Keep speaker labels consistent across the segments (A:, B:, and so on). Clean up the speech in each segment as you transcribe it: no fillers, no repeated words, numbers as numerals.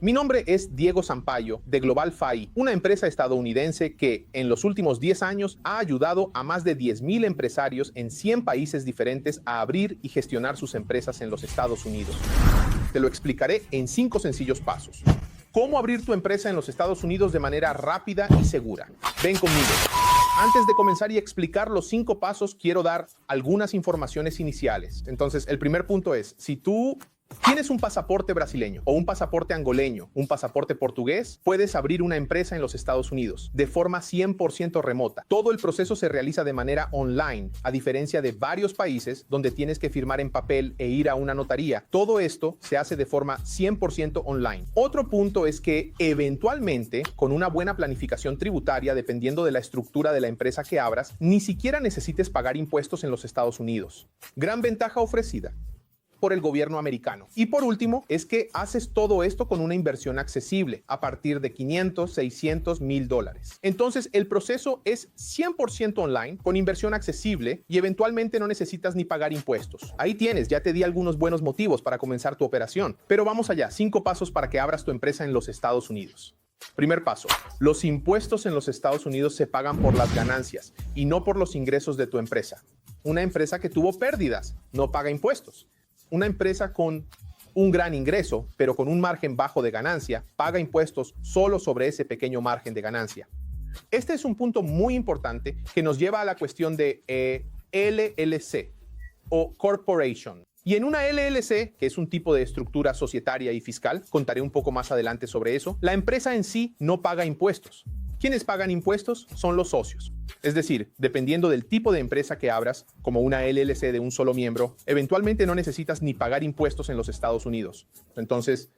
A: Mi nombre es Diego Sampaio de Global FAI, una empresa estadounidense que en los últimos 10 años ha ayudado a más de 10,000 empresarios en 100 países diferentes a abrir y gestionar sus empresas en los Estados Unidos. Te lo explicaré en 5 sencillos pasos. ¿Cómo abrir tu empresa en los Estados Unidos de manera rápida y segura? Ven conmigo. Antes de comenzar y explicar los 5 pasos, quiero dar algunas informaciones iniciales. Entonces, el primer punto es, si tú tienes un pasaporte brasileño o un pasaporte angoleño, un pasaporte portugués, puedes abrir una empresa en los Estados Unidos de forma 100% remota. Todo el proceso se realiza de manera online, a diferencia de varios países donde tienes que firmar en papel e ir a una notaría. Todo esto se hace de forma 100% online. Otro punto es que eventualmente, con una buena planificación tributaria, dependiendo de la estructura de la empresa que abras, ni siquiera necesites pagar impuestos en los Estados Unidos. Gran ventaja ofrecida por el gobierno americano. Y por último, es que haces todo esto con una inversión accesible a partir de $500, $600, $1,000. Entonces, el proceso es 100% online, con inversión accesible y eventualmente no necesitas ni pagar impuestos. Ahí tienes, ya te di algunos buenos motivos para comenzar tu operación. Pero vamos allá, 5 pasos para que abras tu empresa en los Estados Unidos. Primer paso, los impuestos en los Estados Unidos se pagan por las ganancias y no por los ingresos de tu empresa. Una empresa que tuvo pérdidas no paga impuestos. Una empresa con un gran ingreso, pero con un margen bajo de ganancia, paga impuestos solo sobre ese pequeño margen de ganancia. Este es un punto muy importante que nos lleva a la cuestión de LLC o Corporation. Y en una LLC, que es un tipo de estructura societaria y fiscal, contaré un poco más adelante sobre eso, la empresa en sí no paga impuestos. ¿Quiénes pagan impuestos? Son los socios. Es decir, dependiendo del tipo de empresa que abras, como una LLC de un solo miembro, eventualmente no necesitas ni pagar impuestos en los Estados Unidos. Entonces,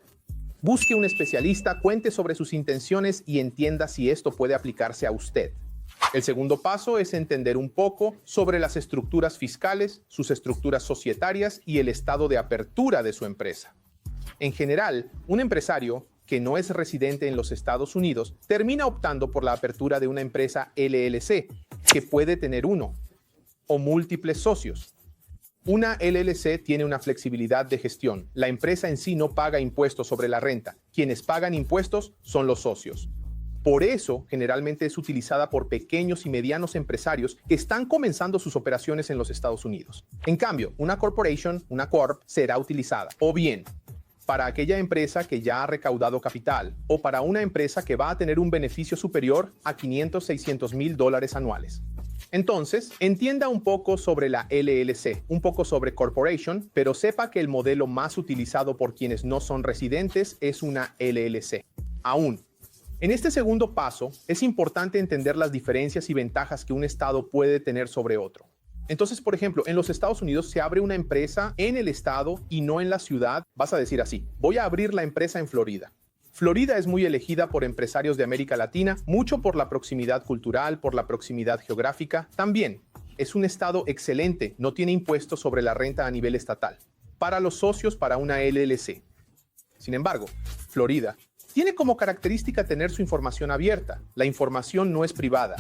A: busque un especialista, cuente sobre sus intenciones y entienda si esto puede aplicarse a usted. El segundo paso es entender un poco sobre las estructuras fiscales, sus estructuras societarias y el estado de apertura de su empresa. En general, un empresario que no es residente en los Estados Unidos termina optando por la apertura de una empresa LLC, que puede tener uno o múltiples socios. Una LLC tiene una flexibilidad de gestión. La empresa en sí no paga impuestos sobre la renta. Quienes pagan impuestos son los socios. Por eso, generalmente es utilizada por pequeños y medianos empresarios que están comenzando sus operaciones en los Estados Unidos. En cambio, una corporation, una corp, será utilizada o bien para aquella empresa que ya ha recaudado capital o para una empresa que va a tener un beneficio superior a $500, $600,000 anuales. Entonces, entienda un poco sobre la LLC, un poco sobre corporation, pero sepa que el modelo más utilizado por quienes no son residentes es una LLC. Aún, en este segundo paso, es importante entender las diferencias y ventajas que un estado puede tener sobre otro. Entonces, por ejemplo, en los Estados Unidos se abre una empresa en el estado y no en la ciudad. Vas a decir así, voy a abrir la empresa en Florida. Florida es muy elegida por empresarios de América Latina, mucho por la proximidad cultural, por la proximidad geográfica. También es un estado excelente, no tiene impuestos sobre la renta a nivel estatal. Para los socios para una LLC. Sin embargo, Florida tiene como característica tener su información abierta. La información no es privada.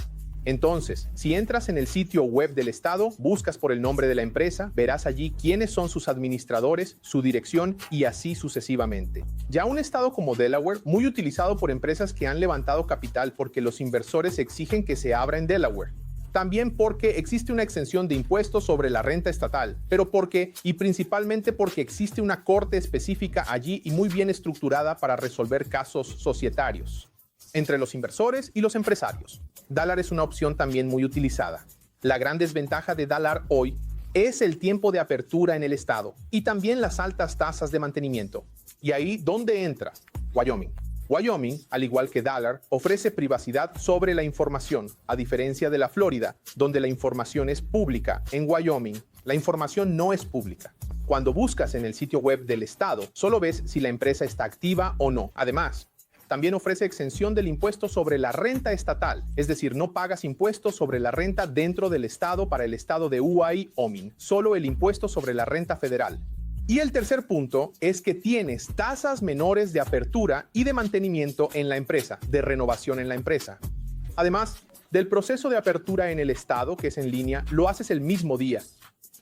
A: Entonces, si entras en el sitio web del estado, buscas por el nombre de la empresa, verás allí quiénes son sus administradores, su dirección y así sucesivamente. Ya un estado como Delaware, muy utilizado por empresas que han levantado capital porque los inversores exigen que se abra en Delaware. También porque existe una exención de impuestos sobre la renta estatal, pero principalmente porque existe una corte específica allí y muy bien estructurada para resolver casos societarios entre los inversores y los empresarios. Dallar es una opción también muy utilizada. La gran desventaja de Dallar hoy es el tiempo de apertura en el estado y también las altas tasas de mantenimiento. ¿Y ahí dónde entra? Wyoming. Wyoming, al igual que Dallar, ofrece privacidad sobre la información, a diferencia de la Florida, donde la información es pública. En Wyoming, la información no es pública. Cuando buscas en el sitio web del estado, solo ves si la empresa está activa o no. Además, también ofrece exención del impuesto sobre la renta estatal, es decir, no pagas impuestos sobre la renta dentro del estado para el estado de Wyoming, solo el impuesto sobre la renta federal. Y el tercer punto es que tienes tasas menores de apertura y de mantenimiento en la empresa, de renovación en la empresa. Además del proceso de apertura en el estado, que es en línea, lo haces el mismo día,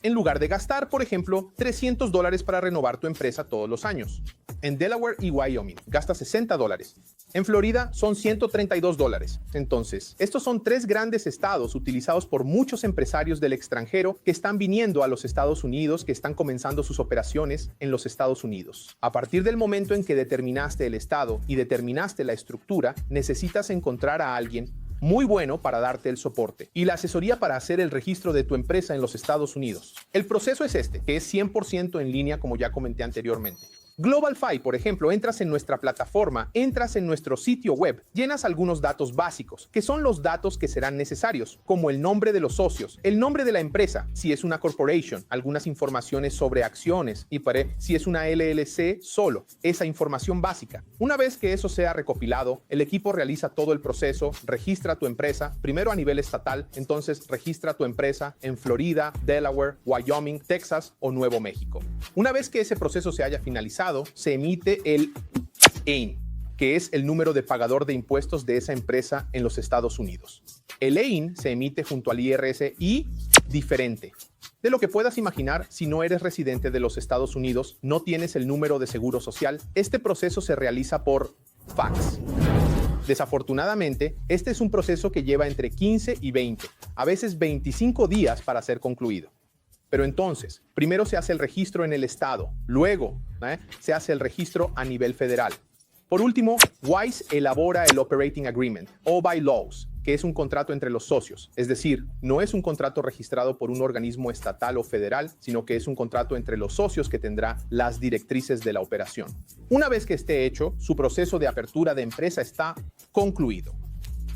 A: en lugar de gastar, por ejemplo, $300 para renovar tu empresa todos los años. En Delaware y Wyoming gasta $60. En Florida son $132. Entonces, estos son 3 grandes estados utilizados por muchos empresarios del extranjero que están viniendo a los Estados Unidos, que están comenzando sus operaciones en los Estados Unidos. A partir del momento en que determinaste el estado y determinaste la estructura, necesitas encontrar a alguien muy bueno para darte el soporte y la asesoría para hacer el registro de tu empresa en los Estados Unidos. El proceso es este, que es 100% en línea, como ya comenté anteriormente. GlobalFi, por ejemplo, entras en nuestra plataforma, entras en nuestro sitio web, llenas algunos datos básicos, que son los datos que serán necesarios, como el nombre de los socios, el nombre de la empresa, si es una corporation, algunas informaciones sobre acciones y si es una LLC solo, esa información básica. Una vez que eso sea recopilado, el equipo realiza todo el proceso, registra tu empresa, primero a nivel estatal, entonces registra tu empresa en Florida, Delaware, Wyoming, Texas o Nuevo México. Una vez que ese proceso se haya finalizado, se emite el EIN, que es el número de pagador de impuestos de esa empresa en los Estados Unidos. El EIN se emite junto al IRS y diferente. De lo que puedas imaginar, si no eres residente de los Estados Unidos, no tienes el número de seguro social, este proceso se realiza por fax. Desafortunadamente, este es un proceso que lleva entre 15 y 20, a veces 25 días para ser concluido. Pero entonces, primero se hace el registro en el estado, luego se hace el registro a nivel federal. Por último, WISE elabora el Operating Agreement o Bylaws, que es un contrato entre los socios. Es decir, no es un contrato registrado por un organismo estatal o federal, sino que es un contrato entre los socios que tendrá las directrices de la operación. Una vez que esté hecho, su proceso de apertura de empresa está concluido.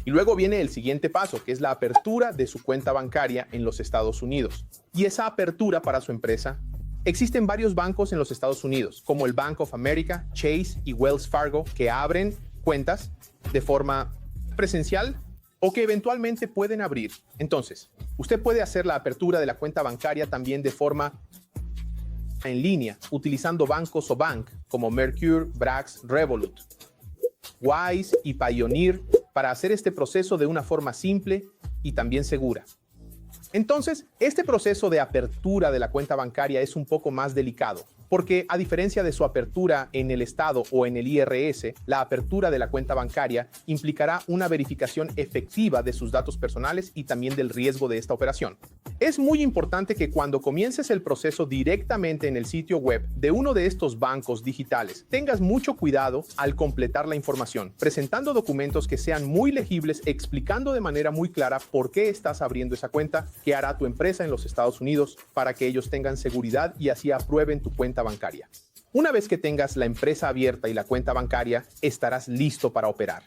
A: Y luego viene el siguiente paso, que es la apertura de su cuenta bancaria en los Estados Unidos. Y esa apertura para su empresa, existen varios bancos en los Estados Unidos, como el Bank of America, Chase y Wells Fargo, que abren cuentas de forma presencial o que eventualmente pueden abrir. Entonces, usted puede hacer la apertura de la cuenta bancaria también de forma en línea, utilizando bancos o bank como Mercure, Brax, Revolut, Wise y Pioneer, para hacer este proceso de una forma simple y también segura. Entonces, este proceso de apertura de la cuenta bancaria es un poco más delicado, porque a diferencia de su apertura en el estado o en el IRS, la apertura de la cuenta bancaria implicará una verificación efectiva de sus datos personales y también del riesgo de esta operación. Es muy importante que cuando comiences el proceso directamente en el sitio web de uno de estos bancos digitales, tengas mucho cuidado al completar la información, presentando documentos que sean muy legibles, explicando de manera muy clara por qué estás abriendo esa cuenta, qué hará tu empresa en los Estados Unidos para que ellos tengan seguridad y así aprueben tu cuenta bancaria. Una vez que tengas la empresa abierta y la cuenta bancaria, estarás listo para operar.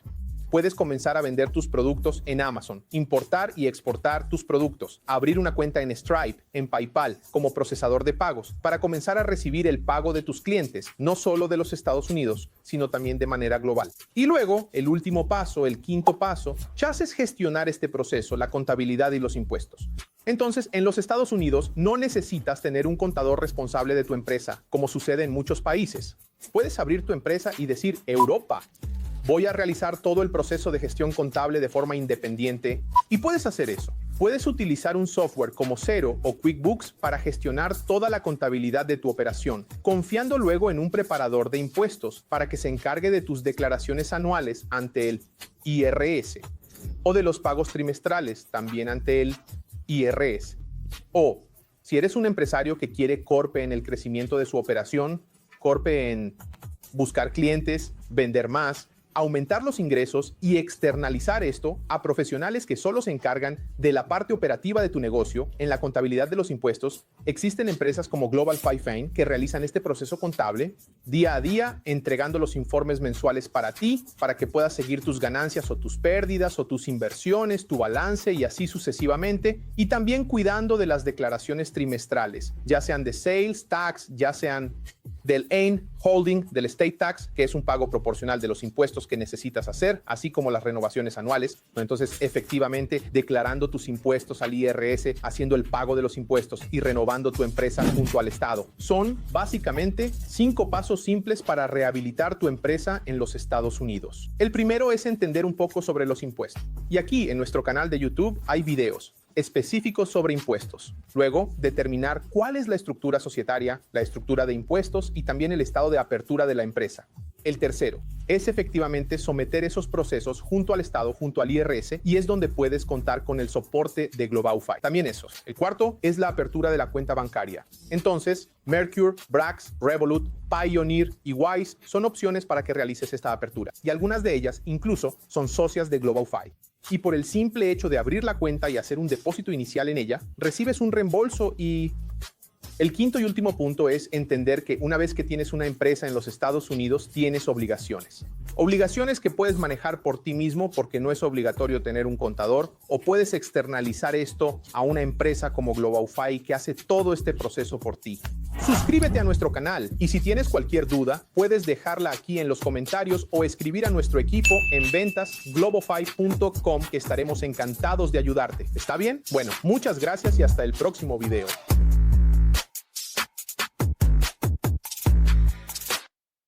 A: Puedes comenzar a vender tus productos en Amazon, importar y exportar tus productos, abrir una cuenta en Stripe, en PayPal, como procesador de pagos, para comenzar a recibir el pago de tus clientes, no solo de los Estados Unidos, sino también de manera global. Y luego, el último paso, el quinto paso, ya es gestionar este proceso, la contabilidad y los impuestos. Entonces, en los Estados Unidos no necesitas tener un contador responsable de tu empresa, como sucede en muchos países. Puedes abrir tu empresa y decir Europa. Voy a realizar todo el proceso de gestión contable de forma independiente y puedes hacer eso. Puedes utilizar un software como Xero o QuickBooks para gestionar toda la contabilidad de tu operación, confiando luego en un preparador de impuestos para que se encargue de tus declaraciones anuales ante el IRS o de los pagos trimestrales también ante el IRS. O si eres un empresario que quiere corpe en el crecimiento de su operación, corpe en buscar clientes, vender más, aumentar los ingresos y externalizar esto a profesionales que solo se encargan de la parte operativa de tu negocio en la contabilidad de los impuestos. Existen empresas como GlobalFi que realizan este proceso contable día a día, entregando los informes mensuales para ti, para que puedas seguir tus ganancias o tus pérdidas o tus inversiones, tu balance y así sucesivamente, y también cuidando de las declaraciones trimestrales, ya sean de sales tax, ya sean del AIN Holding, del State Tax, que es un pago proporcional de los impuestos que necesitas hacer, así como las renovaciones anuales. Entonces, efectivamente, declarando tus impuestos al IRS, haciendo el pago de los impuestos y renovando tu empresa junto al Estado. Son básicamente 5 pasos simples para rehabilitar tu empresa en los Estados Unidos. El primero es entender un poco sobre los impuestos. Y aquí, en nuestro canal de YouTube, hay videos específicos sobre impuestos. Luego, determinar cuál es la estructura societaria, la estructura de impuestos y también el estado de apertura de la empresa. El tercero es efectivamente someter esos procesos junto al Estado, junto al IRS, y es donde puedes contar con el soporte de GlobalFi. También esos. El cuarto es la apertura de la cuenta bancaria. Entonces, Mercure, Brax, Revolut, Pioneer y Wise son opciones para que realices esta apertura. Y algunas de ellas incluso son socias de GlobalFi. Y por el simple hecho de abrir la cuenta y hacer un depósito inicial en ella, recibes un reembolso y... El quinto y último punto es entender que una vez que tienes una empresa en los Estados Unidos, tienes obligaciones. Obligaciones que puedes manejar por ti mismo porque no es obligatorio tener un contador, o puedes externalizar esto a una empresa como GlobalFi que hace todo este proceso por ti. Suscríbete a nuestro canal y si tienes cualquier duda, puedes dejarla aquí en los comentarios o escribir a nuestro equipo en ventasglobalfi.com que estaremos encantados de ayudarte. ¿Está bien? Bueno, muchas gracias y hasta el próximo video.